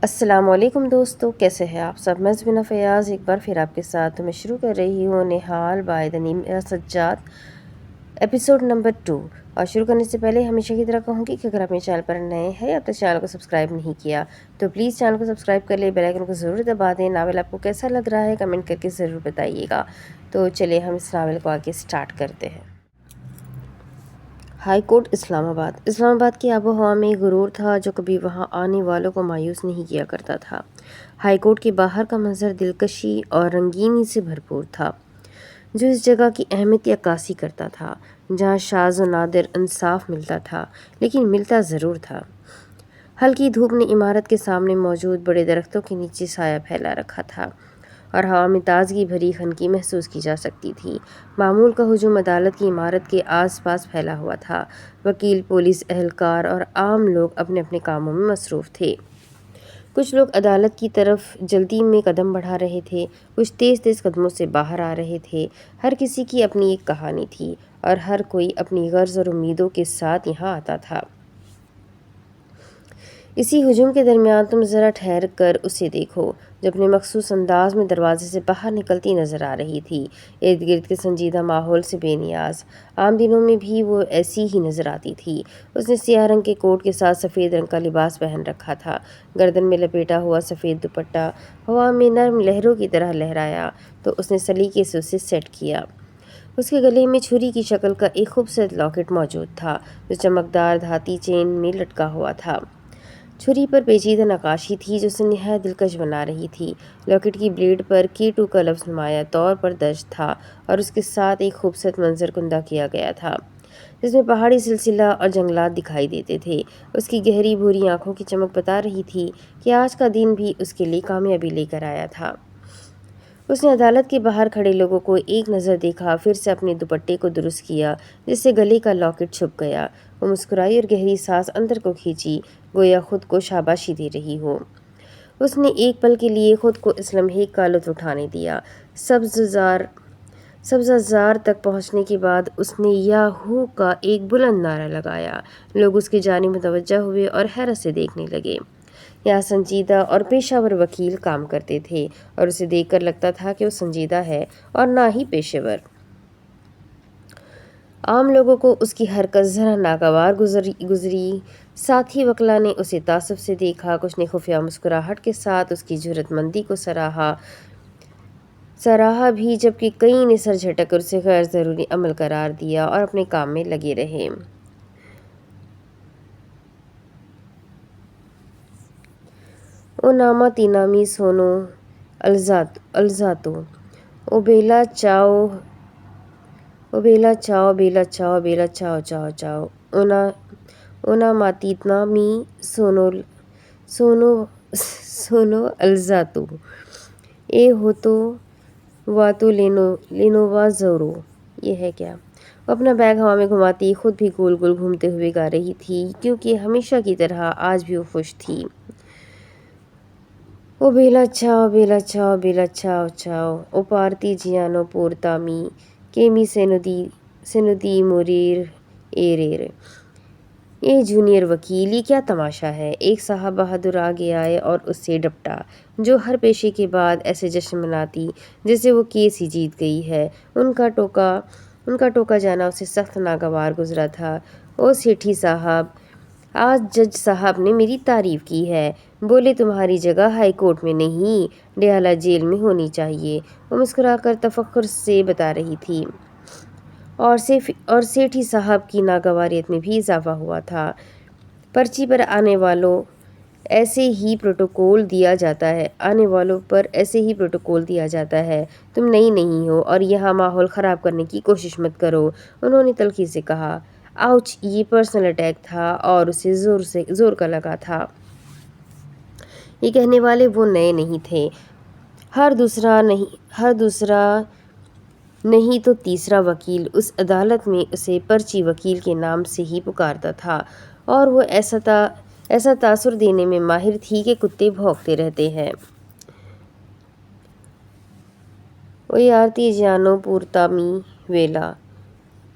السلام علیکم دوستو، کیسے ہیں آپ سب؟ میں زبینہ فیاض ایک بار پھر آپ کے ساتھ میں شروع کر رہی ہوں Nihal by the name Sajjad episode number 2۔ اور شروع کرنے سے پہلے ہمیشہ کی طرح کہوں گی کہ اگر آپ میرے چینل پر نئے ہیں اب تک چینل کو سبسکرائب نہیں کیا تو پلیز چینل کو سبسکرائب کر لیں، بیل آئیکن کو ضرور دبا دیں۔ ناول آپ کو کیسا لگ رہا ہے کمنٹ کر کے ضرور بتائیے گا۔ تو چلیے ہم اس ناول کو آگے سٹارٹ کرتے ہیں۔ ہائی کورٹ اسلام آباد کی آب و ہوا میں غرور تھا جو کبھی وہاں آنے والوں کو مایوس نہیں کیا کرتا تھا۔ ہائی کورٹ کے باہر کا منظر دلکشی اور رنگینی سے بھرپور تھا، جو اس جگہ کی اہمیت عکاسی کرتا تھا، جہاں شاذ و نادر انصاف ملتا تھا، لیکن ملتا ضرور تھا۔ ہلکی دھوپ نے عمارت کے سامنے موجود بڑے درختوں کے نیچے سایہ پھیلا رکھا تھا اور ہوا میں تازگی بھری خنکی محسوس کی جا سکتی تھی۔ معمول کا ہجوم عدالت کی عمارت کے آس پاس پھیلا ہوا تھا۔ وکیل، پولیس اہلکار اور عام لوگ اپنے اپنے کاموں میں مصروف تھے۔ کچھ لوگ عدالت کی طرف جلدی میں قدم بڑھا رہے تھے، کچھ تیز تیز قدموں سے باہر آ رہے تھے۔ ہر کسی کی اپنی ایک کہانی تھی اور ہر کوئی اپنی غرض اور امیدوں کے ساتھ یہاں آتا تھا۔ اسی ہجوم کے درمیان تم ذرا ٹھہر کر اسے دیکھو، جو اپنے مخصوص انداز میں دروازے سے باہر نکلتی نظر آ رہی تھی، ارد گرد کے سنجیدہ ماحول سے بے نیاز۔ عام دنوں میں بھی وہ ایسی ہی نظر آتی تھی۔ اس نے سیاہ رنگ کے کوٹ کے ساتھ سفید رنگ کا لباس پہن رکھا تھا، گردن میں لپیٹا ہوا سفید دوپٹہ ہوا میں نرم لہروں کی طرح لہرایا تو اس نے سلیقے سے اسے سیٹ کیا۔ اس کے گلے میں چھری کی شکل کا ایک خوبصورت لاکٹ موجود تھا، جو چمکدار دھاتی چین میں لٹکا ہوا تھا۔ چھری پر پیچیدہ نقاشی تھی جو اسے نہایت دلکش بنا رہی تھی۔ لاکٹ کی بلیڈ پر K2 کا لفظ نمایاں طور پر درج تھا اور اس کے ساتھ ایک خوبصورت منظر کندہ کیا گیا تھا، جس میں پہاڑی سلسلہ اور جنگلات دکھائی دیتے تھے۔ اس کی گہری بھوری آنکھوں کی چمک بتا رہی تھی کہ آج کا دن بھی اس کے لیے کامیابی لے کر آیا تھا۔ اس نے عدالت کے باہر کھڑے لوگوں کو ایک نظر دیکھا، پھر سے اپنے دوپٹے کو درست کیا جس سے گلے کا لاکٹ چھپ گیا۔ وہ مسکرائی اور گہری سانس اندر کو کھینچی، گویا خود کو شاباشی دے رہی ہو۔ اس نے ایک پل کے لیے خود کو اس لمحے کا لطف اٹھانے دیا۔ سبزہ زار تک پہنچنے کے بعد اس نے یاہو کا ایک بلند نعرہ لگایا۔ لوگ اس کی جانب متوجہ ہوئے اور حیرت سے دیکھنے لگے۔ یہاں سنجیدہ اور پیشہ ور وکیل کام کرتے تھے اور اسے دیکھ کر لگتا تھا کہ وہ سنجیدہ ہے اور نہ ہی پیشہ ور۔ عام لوگوں کو اس کی حرکت ذرا ناگوار گزری۔ ساتھی وکلاء نے اسے تعصب سے دیکھا، کچھ نے خفیہ مسکراہٹ کے ساتھ اس کی جرأت مندی کو سراہا بھی، جبکہ کئی نے سر جھٹک کر اسے غیر ضروری عمل قرار دیا اور اپنے کام میں لگے رہے۔ او ناما تینامی سونو الزاتو، او بیلا چاؤ بیلا چاؤ بیلا چاؤ بیلا چاؤ چاؤ چاؤ، اونا ماتیتنا می سونو الزاتو، اے ہوتو واتو لینووا زورو۔ یہ ہے کیا؟ وہ اپنا بیگ ہوا میں گھماتی خود بھی گول گول گھومتے ہوئے گا رہی تھی، کیونکہ ہمیشہ کی طرح آج بھی وہ خوش تھی۔ او بیلا چاؤ بیلا چاؤ بیلا چاؤ چاؤ، او پارتی جیانو پورتا می کیمی سینودی موریر ایریر۔ اے جونیئر وکیل، یہ کیا تماشا ہے؟ ایک صاحب بہادر آگے آئے اور اس سے ڈپٹا، جو ہر پیشے کے بعد ایسے جشن مناتی جیسے وہ کیس ہی جیت گئی ہے۔ ان کا ٹوکا جانا اسے سخت ناگوار گزرا تھا۔ او سیٹھی صاحب، آج جج صاحب نے میری تعریف کی ہے، بولے تمہاری جگہ ہائی کورٹ میں نہیں ڈیالہ جیل میں ہونی چاہیے۔ وہ مسکرا کر تفخر سے بتا رہی تھی، اور سیٹھی صاحب کی ناگواریت میں بھی اضافہ ہوا تھا۔ پرچی پر آنے والوں ایسے ہی پروٹوکول دیا جاتا ہے۔ تم نئی نہیں ہو اور یہاں ماحول خراب کرنے کی کوشش مت کرو، انہوں نے تلخی سے کہا۔ آؤچ! یہ پرسنل اٹیک تھا اور اسے زور کا لگا تھا۔ یہ کہنے والے وہ نئے نہیں تھے۔ ہر دوسرا نہیں تو تیسرا وکیل اس عدالت میں اسے پرچی وکیل کے نام سے ہی پکارتا تھا، اور وہ ایسا تاثر دینے میں ماہر تھی کہ کتے بھونکتے رہتے ہیں۔ اویارتی جیانو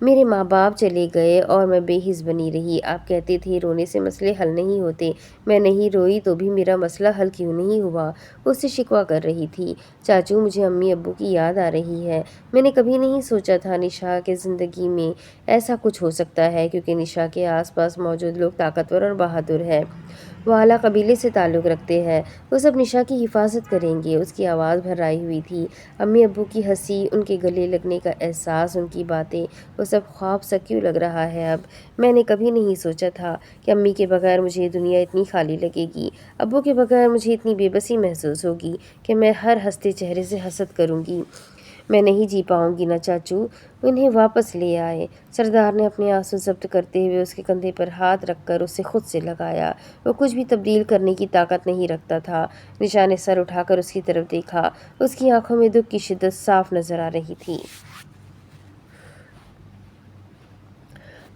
میرے ماں باپ چلے گئے اور میں بے حس بنی رہی۔ آپ کہتے تھے رونے سے مسئلے حل نہیں ہوتے، میں نہیں روئی تو بھی میرا مسئلہ حل کیوں نہیں ہوا؟ وہ اس سے شکوہ کر رہی تھی۔ چاچو مجھے امی ابو کی یاد آ رہی ہے۔ میں نے کبھی نہیں سوچا تھا نشا کے زندگی میں ایسا کچھ ہو سکتا ہے، کیونکہ نشا کے آس پاس موجود لوگ طاقتور اور بہادر ہیں۔ وہ اعلیٰ قبیلے سے تعلق رکھتے ہیں، وہ سب نشا کی حفاظت کریں گے۔ اس کی آواز بھرائی ہوئی تھی۔ امی ابو کی ہنسی، ان کے گلے لگنے کا احساس، ان کی باتیں، وہ سب خواب سا کیوں لگ رہا ہے اب؟ میں نے کبھی نہیں سوچا تھا کہ امی کے بغیر مجھے یہ دنیا اتنی خالی لگے گی، ابو کے بغیر مجھے اتنی بے بسی محسوس ہوگی کہ میں ہر ہنستے چہرے سے حسد کروں گی۔ میں نہیں جی پاؤں گی نا چاچو۔ انہیں واپس لے آئے۔ سردار نے اپنے آنسو ضبط کرتے ہوئے اس کے کندھے پر ہاتھ رکھ کر اسے خود سے لگایا۔ وہ کچھ بھی تبدیل کرنے کی طاقت نہیں رکھتا تھا۔ نشا نے سر اٹھا کر اس کی طرف دیکھا۔ اس کی آنکھوں میں دکھ کی شدت صاف نظر آ رہی تھی۔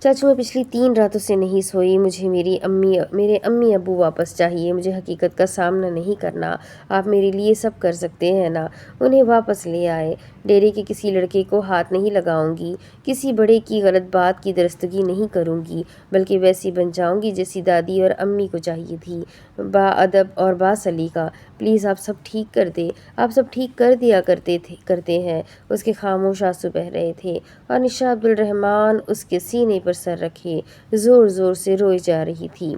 چاچو میں پچھلی 3 راتوں سے نہیں سوئی۔ مجھے میرے امی ابو واپس چاہیے۔ مجھے حقیقت کا سامنا نہیں کرنا۔ آپ میرے لیے سب کر سکتے ہیں نا؟ انہیں واپس لے آئے۔ ڈیرے کے کسی لڑکے کو ہاتھ نہیں لگاؤں گی، کسی بڑے کی غلط بات کی درستگی نہیں کروں گی، بلکہ ویسی بن جاؤں گی جیسی دادی اور امی کو چاہیے تھی، با ادب اور با سلیقہ۔ پلیز آپ سب ٹھیک کر دیں۔ آپ سب ٹھیک کر دیا کرتے ہیں۔ اس کے خاموش آنسو بہہ رہے تھے اور نشا عبد الرحمن اس کے سینے پر سر رکھے زور زور سے روئے جا رہی تھی۔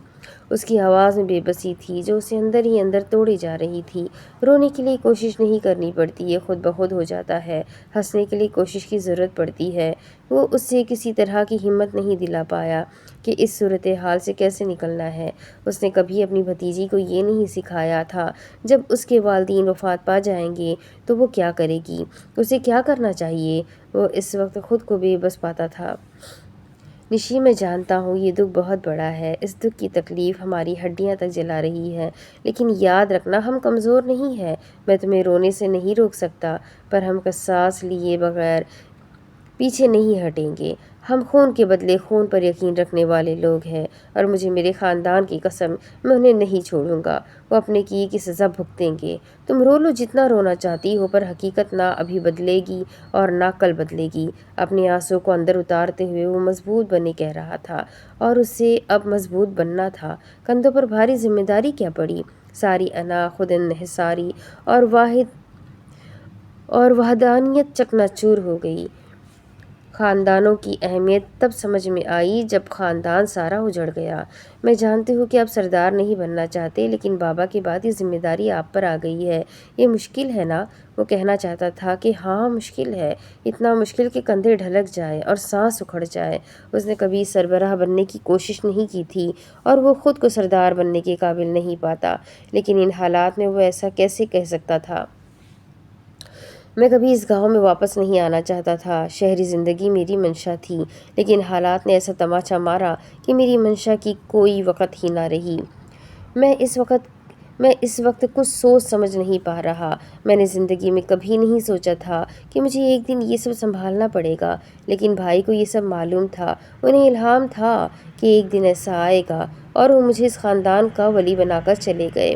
اس کی آواز میں بے بسی تھی جو اسے اندر ہی اندر توڑے جا رہی تھی۔ رونے کے لیے کوشش نہیں کرنی پڑتی، یہ خود بخود ہو جاتا ہے۔ ہنسنے کے لیے کوشش کی ضرورت پڑتی ہے۔ وہ اس سے کسی طرح کی ہمت نہیں دلا پایا کہ اس صورتحال سے کیسے نکلنا ہے۔ اس نے کبھی اپنی بھتیجی کو یہ نہیں سکھایا تھا جب اس کے والدین وفات پا جائیں گے تو وہ کیا کرے گی، اسے کیا کرنا چاہیے۔ وہ اس وقت خود کو بے بس پاتا تھا۔ نشی میں جانتا ہوں یہ دکھ بہت بڑا ہے، اس دکھ کی تکلیف ہماری ہڈیاں تک جلا رہی ہے، لیکن یاد رکھنا ہم کمزور نہیں ہیں۔ میں تمہیں رونے سے نہیں روک سکتا، پر ہم سانس لیے بغیر پیچھے نہیں ہٹیں گے۔ ہم خون کے بدلے خون پر یقین رکھنے والے لوگ ہیں، اور مجھے میرے خاندان کی قسم میں انہیں نہیں چھوڑوں گا۔ وہ اپنے کیے کی سزا بھگتیں گے۔ تم رو لو جتنا رونا چاہتی ہو، پر حقیقت نہ ابھی بدلے گی اور نہ کل بدلے گی۔ اپنے آنسو کو اندر اتارتے ہوئے وہ مضبوط بنے کہہ رہا تھا، اور اسے اب مضبوط بننا تھا۔ کندھوں پر بھاری ذمہ داری کیا پڑی؟ ساری انا، خود انحصاری اور وحدانیت چکنا چور ہو گئی۔ خاندانوں کی اہمیت تب سمجھ میں آئی جب خاندان سارا اجڑ گیا۔ میں جانتی ہوں کہ آپ سردار نہیں بننا چاہتے، لیکن بابا کے بعد یہ ذمہ داری آپ پر آ گئی ہے۔ یہ مشکل ہے نا؟ وہ کہنا چاہتا تھا کہ ہاں مشکل ہے، اتنا مشکل کہ کندھے ڈھلک جائیں اور سانس اکھڑ جائے۔ اس نے کبھی سربراہ بننے کی کوشش نہیں کی تھی اور وہ خود کو سردار بننے کے قابل نہیں پاتا، لیکن ان حالات میں وہ ایسا کیسے کہہ سکتا تھا؟ میں کبھی اس گاؤں میں واپس نہیں آنا چاہتا تھا۔ شہری زندگی میری منشا تھی، لیکن حالات نے ایسا تماچا مارا کہ میری منشا کی کوئی وقت ہی نہ رہی۔ میں اس وقت کچھ سوچ سمجھ نہیں پا رہا۔ میں نے زندگی میں کبھی نہیں سوچا تھا کہ مجھے ایک دن یہ سب سنبھالنا پڑے گا، لیکن بھائی کو یہ سب معلوم تھا۔ انہیں الہام تھا کہ ایک دن ایسا آئے گا، اور وہ مجھے اس خاندان کا ولی بنا کر چلے گئے۔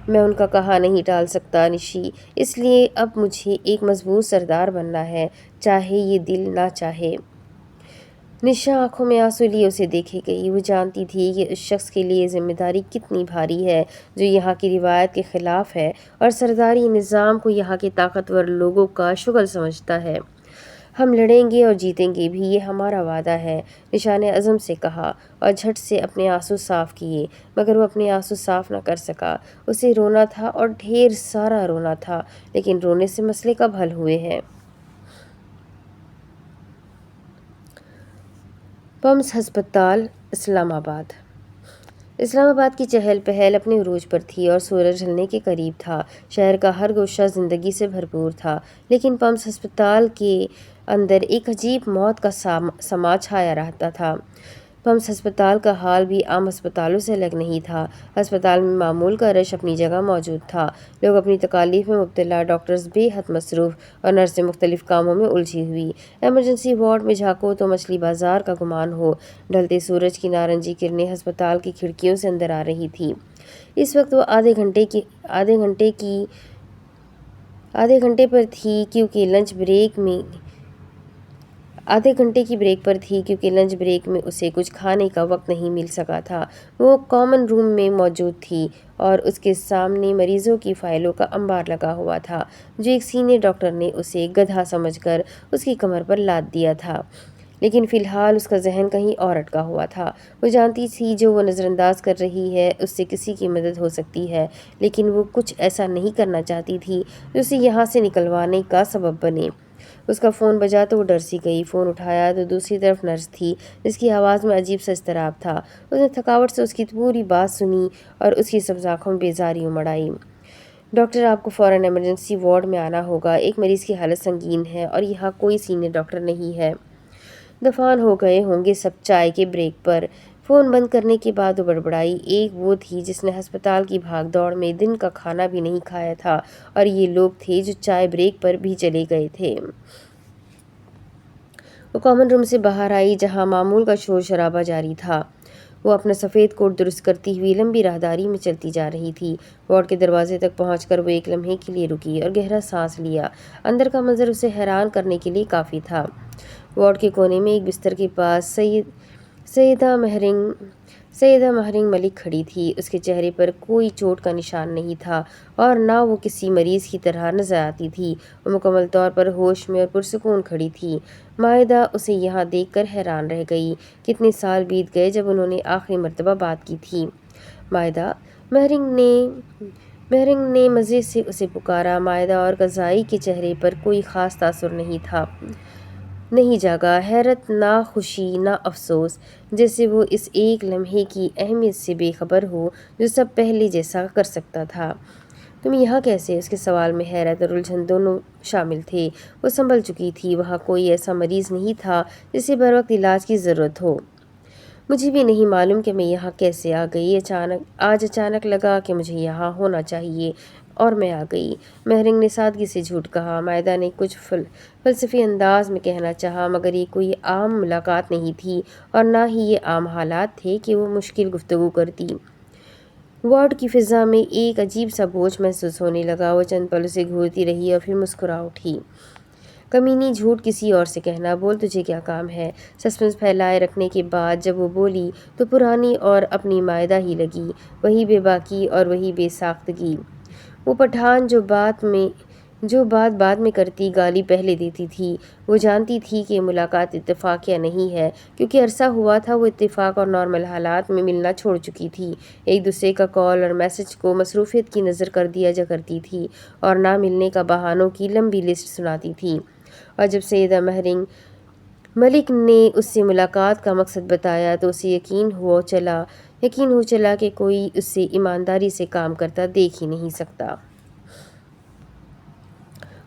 میں ان کا کہا نہیں ٹال سکتا نشی، اس لیے اب مجھے ایک مضبوط سردار بننا ہے، چاہے یہ دل نہ چاہے۔ نشا آنکھوں میں آنسو لیے اسے دیکھے گئی۔ وہ جانتی تھی کہ اس شخص کے لیے ذمہ داری کتنی بھاری ہے جو یہاں کی روایت کے خلاف ہے اور سرداری نظام کو یہاں کے طاقتور لوگوں کا شغل سمجھتا ہے۔ ہم لڑیں گے اور جیتیں گے بھی، یہ ہمارا وعدہ ہے، نشا نے عزم سے کہا اور جھٹ سے اپنے آنسو صاف کیے، مگر وہ اپنے آنسو صاف نہ کر سکا۔ اسے رونا تھا اور ڈھیر سارا رونا تھا، لیکن رونے سے مسئلے کب حل ہوئے ہیں؟ پمس ہسپتال، اسلام آباد۔ اسلام آباد کی چہل پہل اپنے عروج پر تھی اور سورج ڈھلنے کے قریب تھا۔ شہر کا ہر گوشہ زندگی سے بھرپور تھا، لیکن پمس ہسپتال کے اندر ایک عجیب موت کا سما چھایا رہتا تھا۔ پمس ہسپتال کا حال بھی عام ہسپتالوں سے الگ نہیں تھا۔ ہسپتال میں معمول کا رش اپنی جگہ موجود تھا، لوگ اپنی تکالیف میں مبتلا، ڈاکٹرز بے حد مصروف اور نرسیں مختلف کاموں میں الجھی ہوئی۔ ایمرجنسی وارڈ میں جھانکو تو مچھلی بازار کا گمان ہو۔ ڈھلتے سورج کی نارنجی کرنیں ہسپتال کی کھڑکیوں سے اندر آ رہی تھیں۔ اس وقت وہ آدھے گھنٹے پر تھی، کیونکہ لنچ بریک میں آدھے گھنٹے کی بریک پر تھی کیونکہ لنچ بریک میں اسے کچھ کھانے کا وقت نہیں مل سکا تھا۔ وہ کامن روم میں موجود تھی اور اس کے سامنے مریضوں کی فائلوں کا انبار لگا ہوا تھا جو ایک سینئر ڈاکٹر نے اسے گدھا سمجھ کر اس کی کمر پر لاد دیا تھا، لیکن فی الحال اس کا ذہن کہیں اور اٹکا ہوا تھا۔ وہ جانتی تھی جو وہ نظر انداز کر رہی ہے اس سے کسی کی مدد ہو سکتی ہے، لیکن وہ کچھ ایسا نہیں کرنا چاہتی تھی جو اسے یہاں سے نکلوانے کا سبب بنے۔ اس کا فون بجا تو وہ ڈر سی گئی۔ فون اٹھایا تو دوسری طرف نرس تھی جس کی آواز میں عجیب سا اضطراب تھا۔ اس نے تھکاوٹ سے اس کی پوری بات سنی اور اس کی سبز آنکھوں میں بیزاری امڑ آئی۔ ڈاکٹر، آپ کو فوراً ایمرجنسی وارڈ میں آنا ہوگا۔ ایک مریض کی حالت سنگین ہے اور یہاں کوئی سینئر ڈاکٹر نہیں ہے۔ دفان ہو گئے ہوں گے سب چائے کے بریک پر۔ فون بند کرنے کے بعد وہ بڑبڑائی، ایک وہ تھی جس نے ہسپتال کی بھاگ دوڑ میں دن کا کھانا بھی نہیں کھایا تھا اور یہ لوگ تھے جو چائے بریک پر بھی چلے گئے تھے۔ وہ کامن روم سے باہر آئی جہاں معمول کا شور شرابہ جاری تھا۔ وہ اپنا سفید کوٹ درست کرتی ہوئی لمبی راہداری میں چلتی جا رہی تھی۔ وارڈ کے دروازے تک پہنچ کر وہ ایک لمحے کے لیے رکی اور گہرا سانس لیا۔ اندر کا منظر اسے حیران کرنے کے لیے کافی تھا۔ وارڈ کے کونے میں ایک بستر کے پاس سیدہ مہرنگ ملک کھڑی تھی۔ اس کے چہرے پر کوئی چوٹ کا نشان نہیں تھا اور نہ وہ کسی مریض کی طرح نظر آتی تھی۔ وہ مکمل طور پر ہوش میں اور پرسکون کھڑی تھی۔ مائدہ اسے یہاں دیکھ کر حیران رہ گئی۔ کتنے سال بیت گئے جب انہوں نے آخری مرتبہ بات کی تھی۔ مائدہ، مہرنگ نے مزے سے اسے پکارا۔ مائدہ اور قزائی کے چہرے پر کوئی خاص تاثر نہیں جاگا، حیرت نہ خوشی نہ افسوس، جیسے وہ اس ایک لمحے کی اہمیت سے بے خبر ہو جو سب پہلے جیسا کر سکتا تھا۔ تم یہاں کیسے؟ اس کے سوال میں حیرت اور الجھن دونوں شامل تھے۔ وہ سنبھل چکی تھی۔ وہاں کوئی ایسا مریض نہیں تھا جسے بروقت علاج کی ضرورت ہو۔ مجھے بھی نہیں معلوم کہ میں یہاں کیسے آ گئی۔ آج اچانک لگا کہ مجھے یہاں ہونا چاہیے اور میں آ گئی، مہرنگ نے سادگی سے جھوٹ کہا۔ مائدہ نے کچھ فلسفی انداز میں کہنا چاہا، مگر یہ کوئی عام ملاقات نہیں تھی اور نہ ہی یہ عام حالات تھے کہ وہ مشکل گفتگو کرتی۔ وارڈ کی فضا میں ایک عجیب سا بوجھ محسوس ہونے لگا۔ وہ چند پل اسے گھورتی رہی اور پھر مسکرا اٹھی۔ کمینی، جھوٹ کسی اور سے کہنا۔ بول، تجھے کیا کام ہے؟ سسپنس پھیلائے رکھنے کے بعد جب وہ بولی تو پرانی اور اپنی مائدہ ہی لگی، وہی بے باکی اور وہی بے ساختگی۔ وہ پٹھان جو بات بعد میں کرتی، گالی پہلے دیتی تھی۔ وہ جانتی تھی کہ یہ ملاقات اتفاقیہ نہیں ہے کیونکہ عرصہ ہوا تھا وہ اتفاق اور نارمل حالات میں ملنا چھوڑ چکی تھی۔ ایک دوسرے کا کال اور میسج کو مصروفیت کی نظر کر دیا کرتی تھی اور نہ ملنے کا بہانوں کی لمبی لسٹ سناتی تھی۔ اور جب سیدہ مہرنگ ملک نے اس سے ملاقات کا مقصد بتایا تو اسے یقین ہو چلا کہ کوئی اسے ایمانداری سے کام کرتا دیکھ ہی نہیں سکتا۔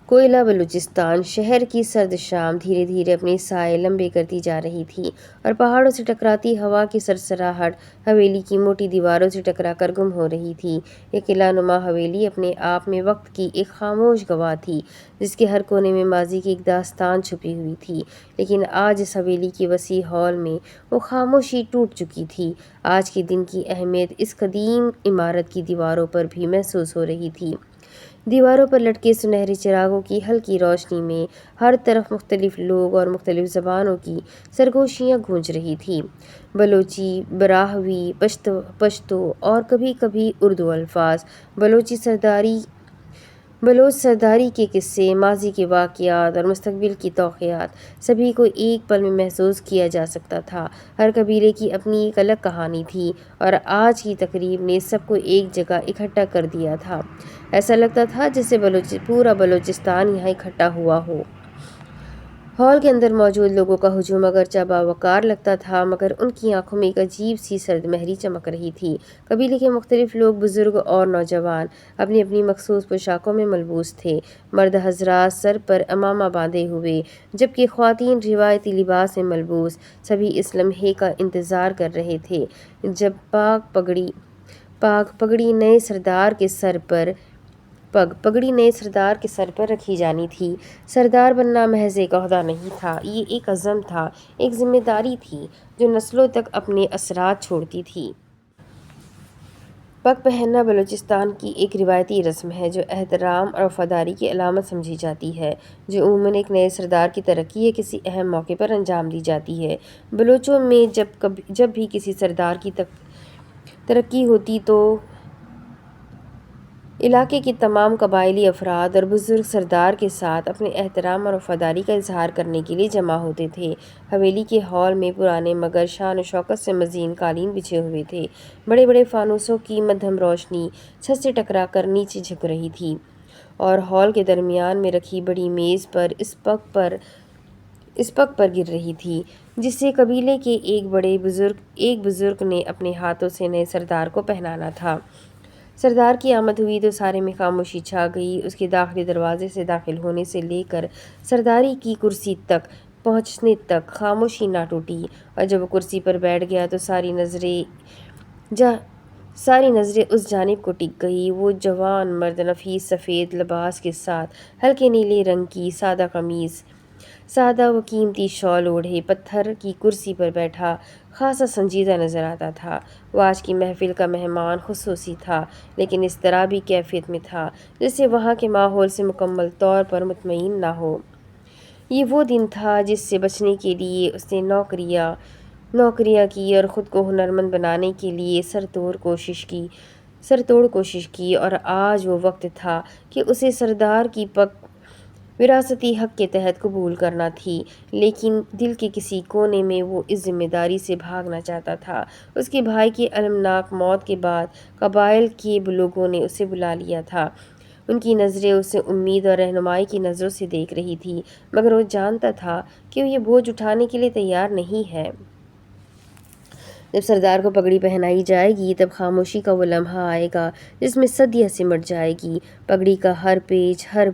کوئلہ بلوچستان۔ شہر کی سرد شام دھیرے دھیرے اپنے سائے لمبے کرتی جا رہی تھی اور پہاڑوں سے ٹکراتی ہوا کی سرسراہٹ حویلی کی موٹی دیواروں سے ٹکرا کر گم ہو رہی تھی۔ یہ قلعہ نما حویلی اپنے آپ میں وقت کی ایک خاموش گواہ تھی جس کے ہر کونے میں ماضی کی ایک داستان چھپی ہوئی تھی، لیکن آج اس حویلی کی وسیع ہال میں وہ خاموشی ٹوٹ چکی تھی۔ آج کے دن کی اہمیت اس قدیم عمارت کی دیواروں پر بھی محسوس ہو رہی تھی۔ دیواروں پر لٹکے سنہرے چراغوں کی ہلکی روشنی میں ہر طرف مختلف لوگ اور مختلف زبانوں کی سرگوشیاں گونج رہی تھیں۔ بلوچی، براہوی، پشتو اور کبھی کبھی اردو الفاظ۔ بلوچ سرداری کے قصے، ماضی کے واقعات اور مستقبل کی توقعات، سبھی کو ایک پل میں محسوس کیا جا سکتا تھا۔ ہر قبیلے کی اپنی ایک الگ کہانی تھی اور آج کی تقریب نے سب کو ایک جگہ اکٹھا کر دیا تھا۔ ایسا لگتا تھا جیسے پورا بلوچستان یہاں اکٹھا ہوا ہو۔ ہال کے اندر موجود لوگوں کا ہجوم اگرچہ باوقار لگتا تھا مگر ان کی آنکھوں میں ایک عجیب سی سرد مہری چمک رہی تھی۔ قبیلے کے مختلف لوگ، بزرگ اور نوجوان، اپنی اپنی مخصوص پوشاکوں میں ملبوس تھے۔ مرد حضرات سر پر عمامہ باندھے ہوئے جبکہ خواتین روایتی لباس میں ملبوس، سبھی اس لمحے کا انتظار کر رہے تھے جب پاک پگڑی نئے سردار کے سر پر رکھی جانی تھی۔ سردار بننا محض ایک عہدہ نہیں تھا، یہ ایک عزم تھا، ایک ذمہ داری تھی جو نسلوں تک اپنے اثرات چھوڑتی تھی۔ پگ پہننا بلوچستان کی ایک روایتی رسم ہے جو احترام اور وفاداری کی علامت سمجھی جاتی ہے، جو عموماً ایک نئے سردار کی ترقی یا کسی اہم موقع پر انجام دی جاتی ہے۔ بلوچوں میں جب بھی کسی سردار کی ترقی ہوتی تو علاقے کے تمام قبائلی افراد اور بزرگ سردار کے ساتھ اپنے احترام اور وفاداری کا اظہار کرنے کے لیے جمع ہوتے تھے۔ حویلی کے ہال میں پرانے مگر شان و شوکت سے مزین قالین بچھے ہوئے تھے۔ بڑے بڑے فانوسوں کی مدھم روشنی چھت سے ٹکرا کر نیچے جھک رہی تھی اور ہال کے درمیان میں رکھی بڑی میز پر اس پگ پر گر رہی تھی جسے قبیلے کے ایک بزرگ نے اپنے ہاتھوں سے نئے سردار کو پہنانا تھا۔ سردار کی آمد ہوئی تو سارے میں خاموشی چھا گئی۔ اس کے داخلی دروازے سے داخل ہونے سے لے کر سرداری کی کرسی تک پہنچنے تک خاموشی نہ ٹوٹی، اور جب وہ کرسی پر بیٹھ گیا تو ساری نظریں اس جانب کو ٹک گئی۔ وہ جوان مرد نفیس سفید لباس کے ساتھ ہلکے نیلے رنگ کی سادہ قمیض، سادہ و قیمتی شال اوڑھے پتھر کی کرسی پر بیٹھا خاصا سنجیدہ نظر آتا تھا۔ وہ آج کی محفل کا مہمان خصوصی تھا، لیکن اس طرح بھی کیفیت میں تھا جیسے وہاں کے ماحول سے مکمل طور پر مطمئن نہ ہو۔ یہ وہ دن تھا جس سے بچنے کے لیے اس نے نوکریاں کی اور خود کو ہنرمند بنانے کے لیے سرتوڑ کوشش کی، اور آج وہ وقت تھا کہ اسے سردار کی پگ وراثتی حق کے تحت قبول کرنا تھی، لیکن دل کے کسی کونے میں وہ اس ذمہ داری سے بھاگنا چاہتا تھا۔ اس کے بھائی کی المناک موت کے بعد قبائل کے لوگوں نے اسے بلا لیا تھا۔ ان کی نظریں اسے امید اور رہنمائی کی نظروں سے دیکھ رہی تھی، مگر وہ جانتا تھا کہ وہ یہ بوجھ اٹھانے کے لیے تیار نہیں ہے۔ جب سردار کو پگڑی پہنائی جائے گی تب خاموشی کا وہ لمحہ آئے گا جس میں صدیاں سمٹ جائے گی۔ پگڑی کا ہر پیچ، ہر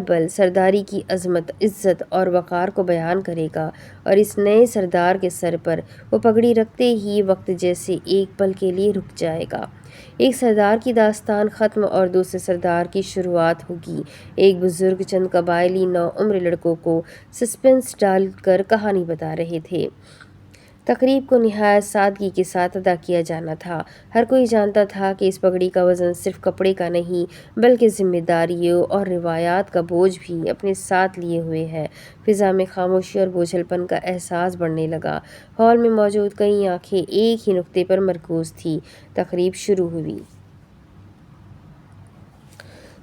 بل سرداری کی عظمت، عزت اور وقار کو بیان کرے گا، اور اس نئے سردار کے سر پر وہ پگڑی رکھتے ہی وقت جیسے ایک پل کے لیے رک جائے گا۔ ایک سردار کی داستان ختم اور دوسرے سردار کی شروعات ہوگی۔ ایک بزرگ چند قبائلی نوعمر لڑکوں کو سسپنس ڈال کر کہانی بتا رہے تھے۔ تقریب کو نہایت سادگی کے ساتھ ادا کیا جانا تھا۔ ہر کوئی جانتا تھا کہ اس پگڑی کا وزن صرف کپڑے کا نہیں بلکہ ذمہ داریوں اور روایات کا بوجھ بھی اپنے ساتھ لیے ہوئے ہے۔ فضا میں خاموشی اور بوجھل پن کا احساس بڑھنے لگا۔ ہال میں موجود کئی آنکھیں ایک ہی نقطے پر مرکوز تھیں۔ تقریب شروع ہوئی۔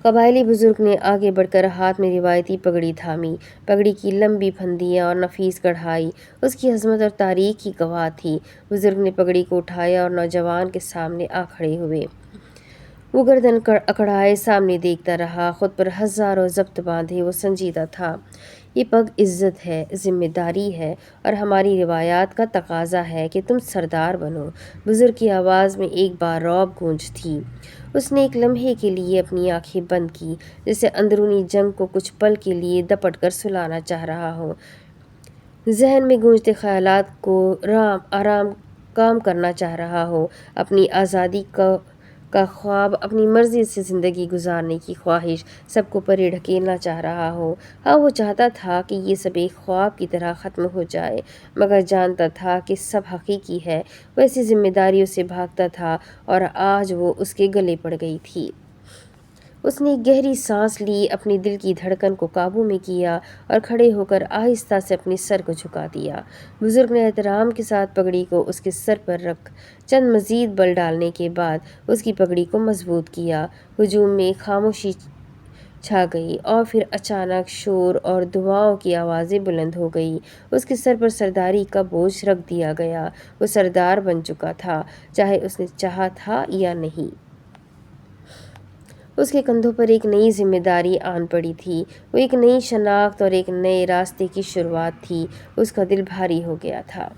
قبائلی بزرگ نے آگے بڑھ کر ہاتھ میں روایتی پگڑی تھامی۔ پگڑی کی لمبی پھندیاں اور نفیس کڑھائی اس کی عظمت اور تاریخ کی گواہ تھی۔ بزرگ نے پگڑی کو اٹھایا اور نوجوان کے سامنے آ کھڑے ہوئے۔ وہ گردن اکڑائے سامنے دیکھتا رہا، خود پر ہزاروں ضبط باندھے وہ سنجیدہ تھا۔ یہ پگ عزت ہے، ذمہ داری ہے، اور ہماری روایات کا تقاضا ہے کہ تم سردار بنو۔ بزرگ کی آواز میں ایک بارعب گونج تھی۔ اس نے ایک لمحے کے لیے اپنی آنکھیں بند کی، جیسے اندرونی جنگ کو کچھ پل کے لیے دپٹ کر سلانا چاہ رہا ہو۔ ذہن میں گونجتے خیالات کو آرام کام کرنا چاہ رہا ہو، اپنی آزادی کا خواب، اپنی مرضی سے زندگی گزارنے کی خواہش سب کو پرے ڈھکیلنا چاہ رہا ہو۔ ہاں، وہ چاہتا تھا کہ یہ سب ایک خواب کی طرح ختم ہو جائے، مگر جانتا تھا کہ سب حقیقی ہے۔ وہ ایسی ذمہ داریوں سے بھاگتا تھا اور آج وہ اس کے گلے پڑ گئی تھی۔ اس نے ایک گہری سانس لی، اپنی دل کی دھڑکن کو قابو میں کیا اور کھڑے ہو کر آہستہ سے اپنے سر کو جھکا دیا۔ بزرگ نے احترام کے ساتھ پگڑی کو اس کے سر پر رکھ چند مزید بل ڈالنے کے بعد اس کی پگڑی کو مضبوط کیا۔ ہجوم میں خاموشی چھا گئی اور پھر اچانک شور اور دعاؤں کی آوازیں بلند ہو گئی۔ اس کے سر پر سرداری کا بوجھ رکھ دیا گیا۔ وہ سردار بن چکا تھا، چاہے اس نے چاہا تھا یا نہیں۔ اس کے کندھوں پر ایک نئی ذمہ داری آن پڑی تھی۔ وہ ایک نئی شناخت اور ایک نئے راستے کی شروعات تھی۔ اس کا دل بھاری ہو گیا تھا۔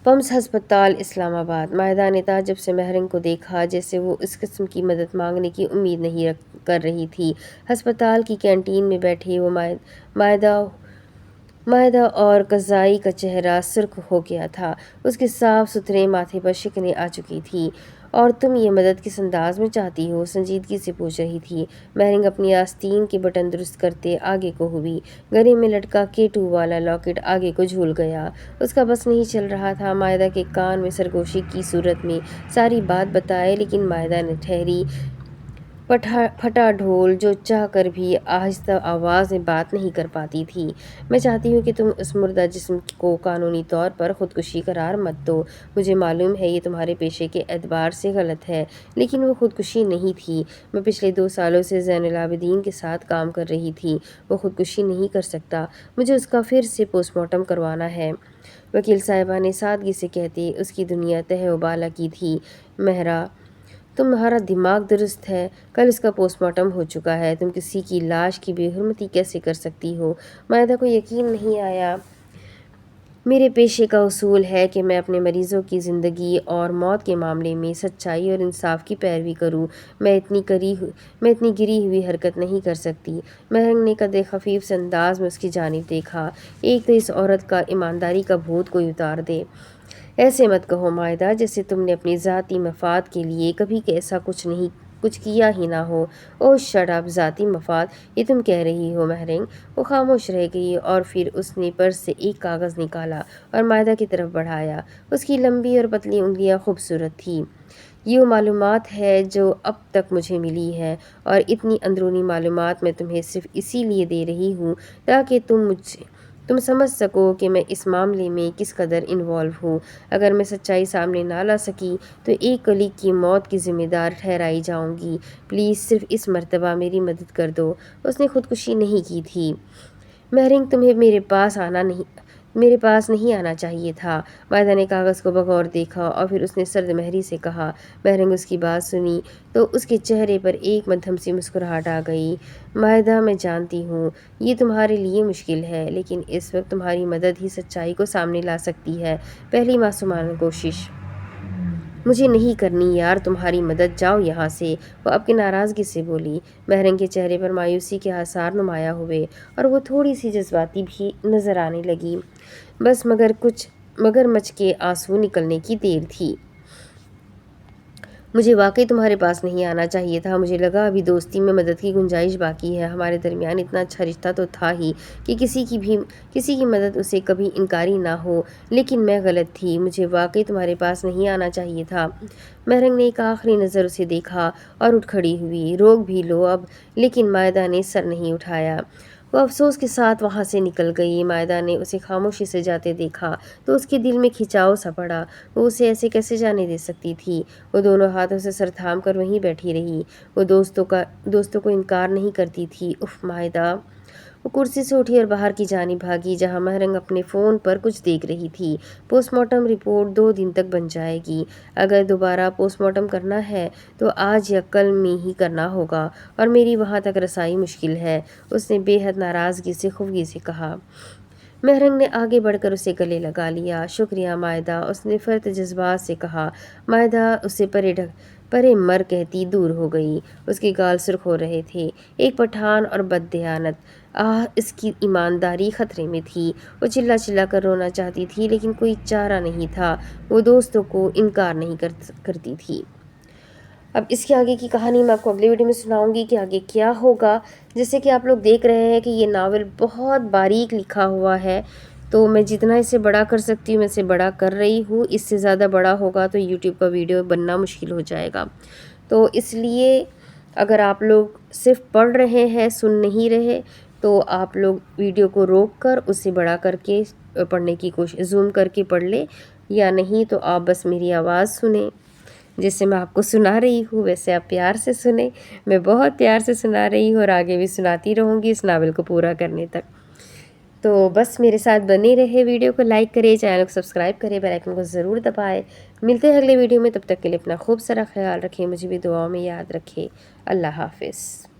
پمز ہسپتال، اسلام آباد۔ مائدہ نے تعجب سے مہرنگ کو دیکھا، جیسے وہ اس قسم کی مدد مانگنے کی امید نہیں کر رہی تھی۔ ہسپتال کی کینٹین میں بیٹھے وہ مائدہ اور قزائی کا چہرہ سرخ ہو گیا تھا۔ اس کے صاف ستھرے ماتھے پر شکنیں آ چکی تھیں اور تم یہ مدد کس انداز میں چاہتی ہو؟ سنجیدگی سے پوچھ رہی تھی۔ مہرنگ اپنی آستین کے بٹن درست کرتے آگے کو ہوئی۔ گلے میں لٹکا K2 والا لاکٹ آگے کو جھول گیا۔ اس کا بس نہیں چل رہا تھا مائدہ کے کان میں سرگوشی کی صورت میں ساری بات بتائے، لیکن مائدہ نے ٹھہری پھٹا ڈھول جو چاہ کر بھی آہستہ آواز میں بات نہیں کر پاتی تھی۔ میں چاہتی ہوں کہ تم اس مردہ جسم کو قانونی طور پر خودکشی قرار مت دو۔ مجھے معلوم ہے یہ تمہارے پیشے کے اعتبار سے غلط ہے، لیکن وہ خودکشی نہیں تھی۔ میں پچھلے 2 سالوں سے زین العابدین کے ساتھ کام کر رہی تھی۔ وہ خودکشی نہیں کر سکتا۔ مجھے اس کا پھر سے پوسٹ مارٹم کروانا ہے۔ وکیل صاحبہ نے سادگی سے کہتے اس کی دنیا تہہ و بالا کی تھی۔ مہرا، تمہارا دماغ درست ہے؟ کل اس کا پوسٹ مارٹم ہو چکا ہے۔ تم کسی کی لاش کی بے حرمتی کیسے کر سکتی ہو؟ مائدہ کو یقین نہیں آیا۔ میرے پیشے کا اصول ہے کہ میں اپنے مریضوں کی زندگی اور موت کے معاملے میں سچائی اور انصاف کی پیروی کروں۔ میں اتنی گری ہوئی حرکت نہیں کر سکتی۔ مہرنگ نے قد خفیف سے انداز میں اس کی جانب دیکھا۔ ایک تو اس عورت کا ایمانداری کا بھوت کوئی اتار دے۔ ایسے مت کہو مائدہ، جیسے تم نے اپنی ذاتی مفاد کے لیے کبھی ایسا کچھ کیا ہی نہ ہو۔ اوہ شٹ اپ، ذاتی مفاد یہ تم کہہ رہی ہو؟ مہرنگ، وہ خاموش رہ گئی اور پھر اس نے پرس سے ایک کاغذ نکالا اور مائدہ کی طرف بڑھایا۔ اس کی لمبی اور پتلی انگلیاں خوبصورت تھیں۔ یہ وہ معلومات ہے جو اب تک مجھے ملی ہے، اور اتنی اندرونی معلومات میں تمہیں صرف اسی لیے دے رہی ہوں تاکہ تم سمجھ سکو کہ میں اس معاملے میں کس قدر انوالو ہوں۔ اگر میں سچائی سامنے نہ لا سکی تو ایک کلیگ کی موت کی ذمہ دار ٹھہرائی جاؤں گی۔ پلیز صرف اس مرتبہ میری مدد کر دو۔ اس نے خودکشی نہیں کی تھی۔ مہرنگ، تمہیں میرے پاس نہیں آنا چاہیے تھا۔ مائدہ نے کاغذ کو بغور دیکھا اور پھر اس نے سرد مہری سے کہا۔ مہرنگ اس کی بات سنی تو اس کے چہرے پر ایک مدھم سی مسکراہٹ آ گئی۔ مائدہ، میں جانتی ہوں یہ تمہارے لیے مشکل ہے، لیکن اس وقت تمہاری مدد ہی سچائی کو سامنے لا سکتی ہے۔ پہلی معصومانہ کوشش مجھے نہیں کرنی یار، تمہاری مدد، جاؤ یہاں سے، وہ اب کی ناراضگی سے بولی۔ مہرنگ کے چہرے پر مایوسی کے آثار نمایاں ہوئے اور وہ تھوڑی سی جذباتی بھی نظر آنے لگی۔ بس مگرمچھ کے آنسو نکلنے کی دیر تھی۔ مجھے واقعی تمہارے پاس نہیں آنا چاہیے تھا۔ مجھے لگا ابھی دوستی میں مدد کی گنجائش باقی ہے۔ ہمارے درمیان اتنا اچھا رشتہ تو تھا ہی کہ کسی کی مدد اسے کبھی انکاری نہ ہو، لیکن میں غلط تھی۔ مجھے واقعی تمہارے پاس نہیں آنا چاہیے تھا۔ مہرنگ نے ایک آخری نظر اسے دیکھا اور اٹھ کھڑی ہوئی۔ روک بھی لو اب، لیکن مائدہ نے سر نہیں اٹھایا۔ وہ افسوس کے ساتھ وہاں سے نکل گئی۔ مائدہ نے اسے خاموشی سے جاتے دیکھا تو اس کے دل میں کھچاؤ سا پڑا۔ وہ اسے ایسے کیسے جانے دے سکتی تھی؟ وہ دونوں ہاتھوں سے سر تھام کر وہیں بیٹھی رہی۔ وہ دوستوں کو انکار نہیں کرتی تھی۔ اف مائدہ! وہ کرسی سے اٹھی اور باہر کی جانب بھاگی جہاں مہرنگ اپنے فون پر کچھ دیکھ رہی تھی۔ پوسٹ مارٹم رپورٹ 2 دن تک بن جائے گی۔ اگر دوبارہ پوسٹ مارٹم کرنا ہے تو آج یا کل میں ہی کرنا ہوگا، اور میری وہاں تک رسائی مشکل ہے، اس نے بے حد ناراضگی سے خفگی سے کہا۔ مہرنگ نے آگے بڑھ کر اسے گلے لگا لیا۔ شکریہ مائدہ، اس نے فرط جذبات سے کہا۔ مائدہ اسے پرے مر کہتی دور ہو گئی۔ اس کے گال سرخ ہو رہے تھے۔ ایک پٹھان اور بددیانت، اس کی ایمانداری خطرے میں تھی۔ وہ چلا چلا کر رونا چاہتی تھی، لیکن کوئی چارہ نہیں تھا۔ وہ دوستوں کو انکار نہیں کرتی تھی۔ اب اس کے آگے کی کہانی میں آپ کو اگلی ویڈیو میں سناؤں گی کہ آگے کیا ہوگا۔ جیسے کہ آپ لوگ دیکھ رہے ہیں کہ یہ ناول بہت باریک لکھا ہوا ہے، تو میں جتنا اسے بڑا کر سکتی ہوں میں اسے بڑا کر رہی ہوں۔ اس سے زیادہ بڑا ہوگا تو یوٹیوب کا ویڈیو بننا مشکل ہو جائے گا، تو اس لیے اگر آپ لوگ صرف پڑھ رہے ہیں، سن نہیں رہے، تو آپ لوگ ویڈیو کو روک کر اسے بڑا کر کے پڑھنے کی کوشش، زوم کر کے پڑھ لیں، یا نہیں تو آپ بس میری آواز سنیں جیسے میں آپ کو سنا رہی ہوں، ویسے آپ پیار سے سنیں۔ میں بہت پیار سے سنا رہی ہوں اور آگے بھی سناتی رہوں گی اس ناول کو پورا کرنے تک۔ تو بس میرے ساتھ بنے رہے، ویڈیو کو لائک کرے، چینل کو سبسکرائب کرے، بیل آئیکن کو ضرور دبائے۔ ملتے ہیں اگلے ویڈیو میں، تب تک کے لیے اپنا خوب سارا خیال رکھیں، مجھے بھی دعاؤں میں یاد رکھیں۔ اللہ حافظ۔